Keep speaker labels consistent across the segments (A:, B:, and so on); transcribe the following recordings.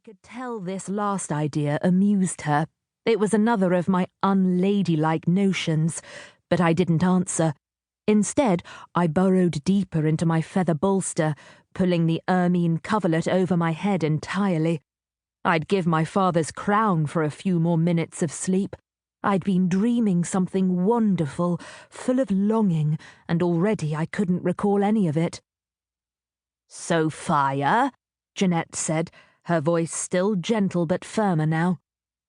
A: could tell this last idea amused her. It was another of my unladylike notions, but I didn't answer. Instead, I burrowed deeper into my feather bolster, pulling the ermine coverlet over my head entirely. I'd give my father's crown for a few more minutes of sleep. I'd been dreaming something wonderful, full of longing, and already I couldn't recall any of it. "Sophia," Jeanette said, her voice still gentle but firmer now.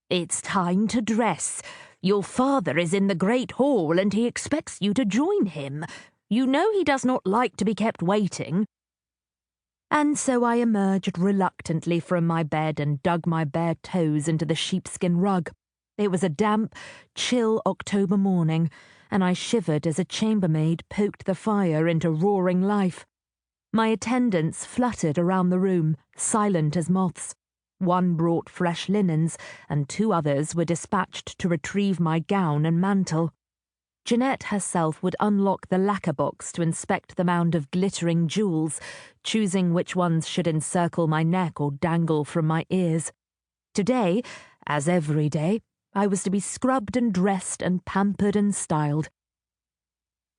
A: "It's time to dress. Your father is in the great hall and he expects you to join him. You know he does not like to be kept waiting." And so I emerged reluctantly from my bed and dug my bare toes into the sheepskin rug. It was a damp, chill October morning, and I shivered as a chambermaid poked the fire into roaring life. My attendants fluttered around the room, silent as moths. One brought fresh linens, and 2 others were dispatched to retrieve my gown and mantle. Jeanette herself would unlock the lacquer box to inspect the mound of glittering jewels, choosing which ones should encircle my neck or dangle from my ears. Today, as every day, I was to be scrubbed and dressed and pampered and styled.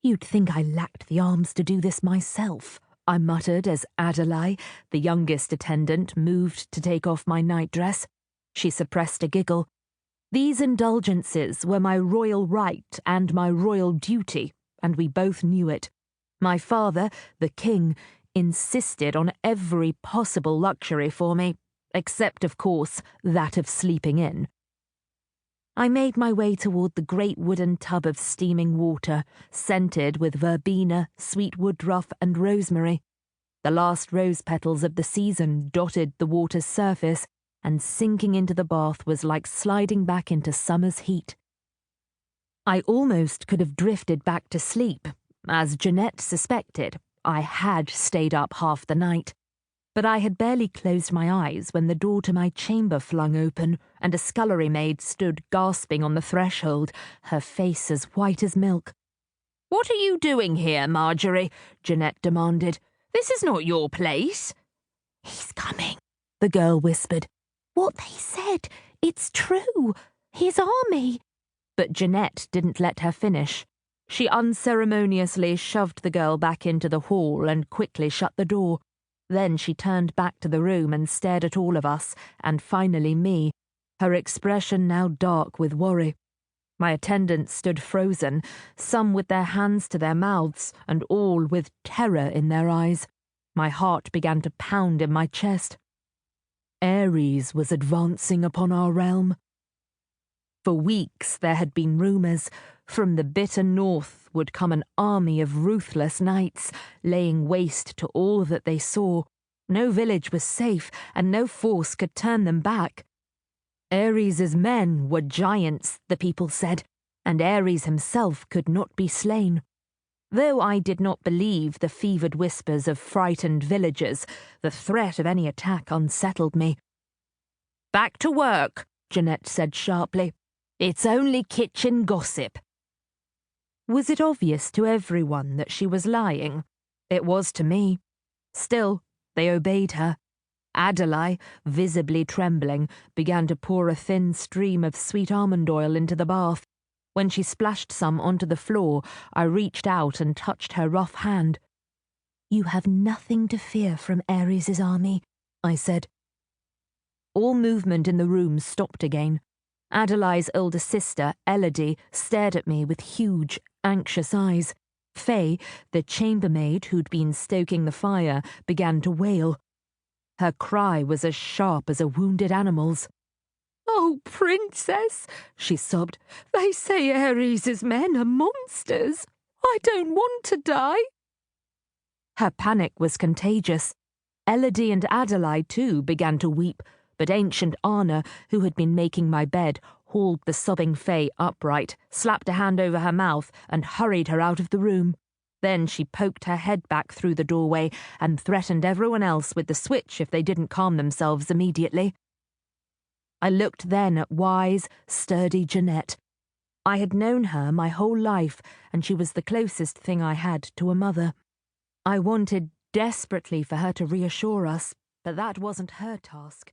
A: "You'd think I lacked the arms to do this myself," I muttered as Adelaide, the youngest attendant, moved to take off my nightdress. She suppressed a giggle. These indulgences were my royal right and my royal duty, and we both knew it. My father, the king, insisted on every possible luxury for me, except, of course, that of sleeping in. I made my way toward the great wooden tub of steaming water, scented with verbena, sweet woodruff, and rosemary. The last rose petals of the season dotted the water's surface, and sinking into the bath was like sliding back into summer's heat. I almost could have drifted back to sleep. As Jeanette suspected, I had stayed up half the night. But I had barely closed my eyes when the door to my chamber flung open, and a scullery maid stood gasping on the threshold, her face as white as milk. "What are you doing here, Marjorie?" Jeanette demanded. "This is not your place." "He's coming," the girl whispered. "What they said, it's true. His army." But Jeanette didn't let her finish. She unceremoniously shoved the girl back into the hall and quickly shut the door. Then she turned back to the room and stared at all of us, and finally me, her expression now dark with worry. My attendants stood frozen, some with their hands to their mouths, and all with terror in their eyes. My heart began to pound in my chest. Ares was advancing upon our realm. For weeks there had been rumours. From the bitter north would come an army of ruthless knights, laying waste to all that they saw. No village was safe, and no force could turn them back. Ares's men were giants, the people said, and Ares himself could not be slain. Though I did not believe the fevered whispers of frightened villagers, the threat of any attack unsettled me. "Back to work," Jeanette said sharply. "It's only kitchen gossip." Was it obvious to everyone that she was lying? It was to me. Still, they obeyed her. Adelaide, visibly trembling, began to pour a thin stream of sweet almond oil into the bath. When she splashed some onto the floor, I reached out and touched her rough hand. "You have nothing to fear from Ares's army," I said. All movement in the room stopped again. Adelaide's older sister, Elodie, stared at me with huge, anxious eyes. Faye, the chambermaid who'd been stoking the fire, began to wail. Her cry was as sharp as a wounded animal's. "Oh, Princess," she sobbed, "they say Ares's men are monsters. I don't want to die." Her panic was contagious. Elodie and Adelaide, too, began to weep, but ancient Anna, who had been making my bed, hauled the sobbing Faye upright, slapped a hand over her mouth, and hurried her out of the room. Then she poked her head back through the doorway and threatened everyone else with the switch if they didn't calm themselves immediately. I looked then at wise, sturdy Jeanette. I had known her my whole life, and she was the closest thing I had to a mother. I wanted desperately for her to reassure us, but that wasn't her task.